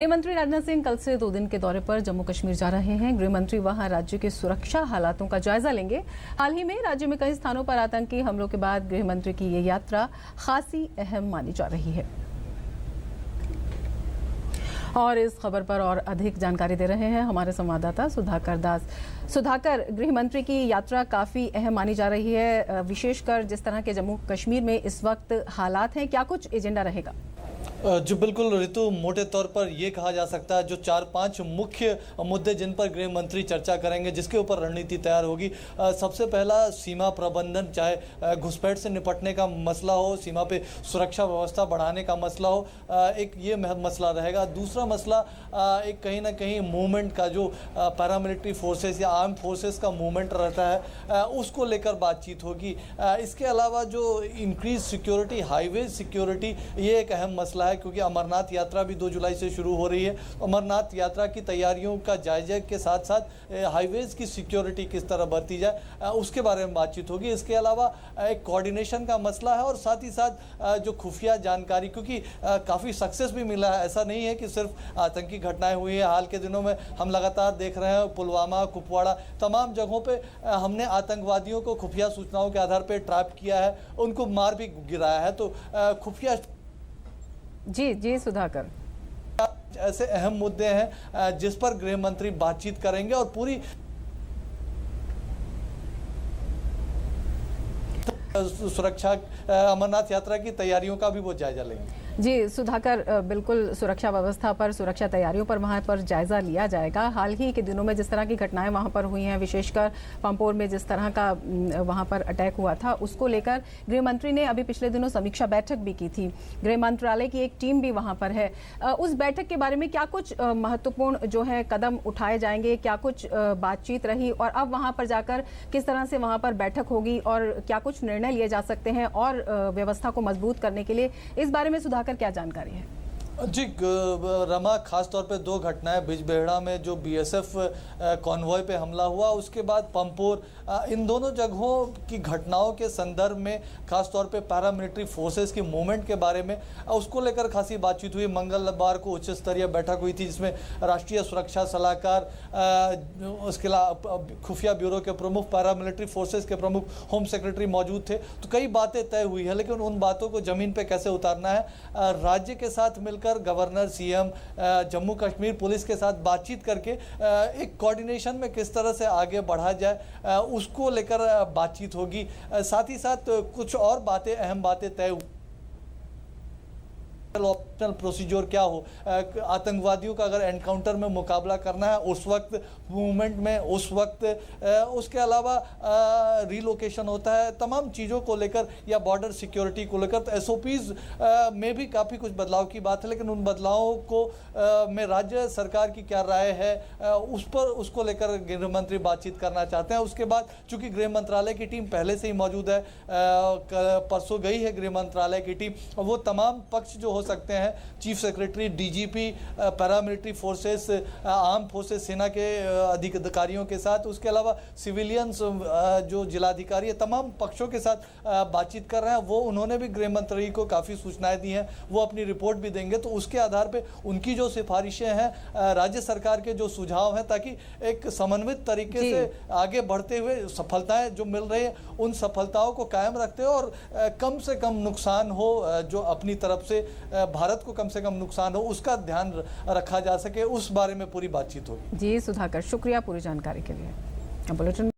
गृह मंत्री राजनाथ सिंह कल से 2 दिन के दौरे पर जम्मू कश्मीर जा रहे हैं। गृह मंत्री वहां राज्य के सुरक्षा हालातों का जायजा लेंगे। हाल ही में राज्य में कई स्थानों पर आतंकी हमलों के बाद गृह मंत्री की ये यात्रा खासी अहम मानी जा रही है। और इस खबर पर और अधिक जानकारी दे रहे हैं हमारे संवाददाता सुधाकर दास। सुधाकर, गृह मंत्री की यात्रा काफी अहम मानी जा रही है, विशेषकर जिस तरह के जम्मू कश्मीर में इस वक्त हालात हैं, क्या कुछ एजेंडा रहेगा? जी बिल्कुल ऋतु, मोटे तौर पर ये कहा जा सकता है जो 4-5 मुख्य मुद्दे जिन पर गृह मंत्री चर्चा करेंगे, जिसके ऊपर रणनीति तैयार होगी। सबसे पहला सीमा प्रबंधन, चाहे घुसपैठ से निपटने का मसला हो, सीमा पे सुरक्षा व्यवस्था बढ़ाने का मसला हो, एक ये मसला रहेगा। दूसरा मसला एक कहीं ना कहीं मूवमेंट का, जो पैरामिलिट्री फोर्सेस या आर्म फोर्सेस का मूवमेंट रहता है, उसको लेकर बातचीत होगी। इसके अलावा जो इंक्रीज सिक्योरिटी, हाईवे सिक्योरिटी, ये एक अहम मसला है, क्योंकि अमरनाथ यात्रा भी 2 जुलाई से शुरू हो रही है। अमरनाथ यात्रा की तैयारियों का जायजा के साथ साथ हाईवेज की सिक्योरिटी किस तरह बरती जाए, उसके बारे में बातचीत होगी। इसके अलावा एक कोऑर्डिनेशन का मसला है, और साथ ही साथ जो खुफिया जानकारी, क्योंकि काफ़ी सक्सेस भी मिला है। ऐसा नहीं है कि सिर्फ आतंकी घटनाएं हुई हैं। हाल के दिनों में हम लगातार देख रहे हैं, पुलवामा, कुपवाड़ा, तमाम जगहों पे हमने आतंकवादियों को खुफिया सूचनाओं के आधार पर ट्रैप किया है, उनको मार भी गिराया है। तो खुफिया जी सुधाकर, ऐसे अहम मुद्दे हैं जिस पर गृह मंत्री बातचीत करेंगे, और पूरी सुरक्षा, अमरनाथ यात्रा की तैयारियों का भी वो जायजा लेंगे। जी सुधाकर, बिल्कुल सुरक्षा व्यवस्था पर, सुरक्षा तैयारियों पर वहां पर जायजा लिया जाएगा। हाल ही के दिनों में जिस तरह की घटनाएं वहां पर हुई हैं, विशेषकर पंपोर में जिस तरह का वहां पर अटैक हुआ था, उसको लेकर गृह मंत्री ने अभी पिछले दिनों समीक्षा बैठक भी की थी। गृह मंत्रालय की एक टीम भी वहां पर है। उस बैठक के बारे में क्या कुछ महत्वपूर्ण जो है कदम उठाए जाएंगे, क्या कुछ बातचीत रही, और अब वहां पर जाकर किस तरह से वहां पर बैठक होगी और क्या कुछ निर्णय लिए जा सकते हैं और व्यवस्था को मजबूत करने के लिए, इस बारे में सुधाकर क्या जानकारी है? जी रमा, खास तौर पे 2 घटनाएं, बिजबेहड़ा में जो बीएसएफ कॉन्वॉय पे हमला हुआ, उसके बाद पंपोर, इन दोनों जगहों की घटनाओं के संदर्भ में खास तौर पे पैरामिलिट्री फोर्सेस की मूवमेंट के बारे में, उसको लेकर खासी बातचीत हुई। मंगलवार को उच्च स्तरीय बैठक हुई थी, जिसमें राष्ट्रीय सुरक्षा सलाहकार, उसके अलावा खुफिया ब्यूरो के प्रमुख, पैरामिलिट्री फोर्सेस के प्रमुख, होम सेक्रेटरी मौजूद थे। तो कई बातें तय हुई है, लेकिन उन बातों को जमीन पर कैसे उतारना है, राज्य के साथ मिलकर governor, CM, Jammu Kashmir police के साथ बातचीत करके एक कोऑर्डिनेशन में किस तरह से आगे बढ़ा जाए, उसको लेकर बातचीत होगी। साथ ही साथ कुछ और बातें, अहम बातें तय हुई। ऑप्शनल प्रोसीजर क्या हो, आतंकवादियों का अगर एनकाउंटर में मुकाबला करना है उस वक्त, मूवमेंट में उस वक्त, उसके अलावा रिलोकेशन होता है, तमाम चीज़ों को लेकर, या बॉर्डर सिक्योरिटी को लेकर। तो एसओपीज में भी काफ़ी कुछ बदलाव की बात है, लेकिन उन बदलावों को में राज्य सरकार की क्या राय है, उसको लेकर गृह मंत्री बातचीत करना चाहते हैं। उसके बाद चूंकि गृह मंत्रालय की टीम पहले से ही मौजूद है, परसों गई है गृह मंत्रालय की टीम, और वो तमाम पक्ष जो हो सकते हैं, chief secretary, DGP, paramilitary forces, arm forces, सेना के अधिकारियों के साथ, उसके अलावा सिविलियंस, जो जिलाधिकारी है, तमाम पक्षों के साथ बातचीत कर रहे हैं। वो उन्होंने भी गृह मंत्री को काफ़ी सूचनाएं दी हैं, वो अपनी रिपोर्ट भी देंगे। तो उसके आधार पे उनकी जो सिफारिशें हैं, राज्य सरकार के जो सुझाव हैं, ताकि एक समन्वित तरीके से आगे बढ़ते हुए सफलताएं जो मिल रही हैं, उन सफलताओं को कायम रखते हो, और कम से कम नुकसान हो, जो अपनी तरफ से भारत को कम से कम नुकसान हो, उसका ध्यान रखा जा सके, उस बारे में पूरी बातचीत होगी। जी सुधाकर, शुक्रिया पूरी जानकारी के लिए। बुलेटिन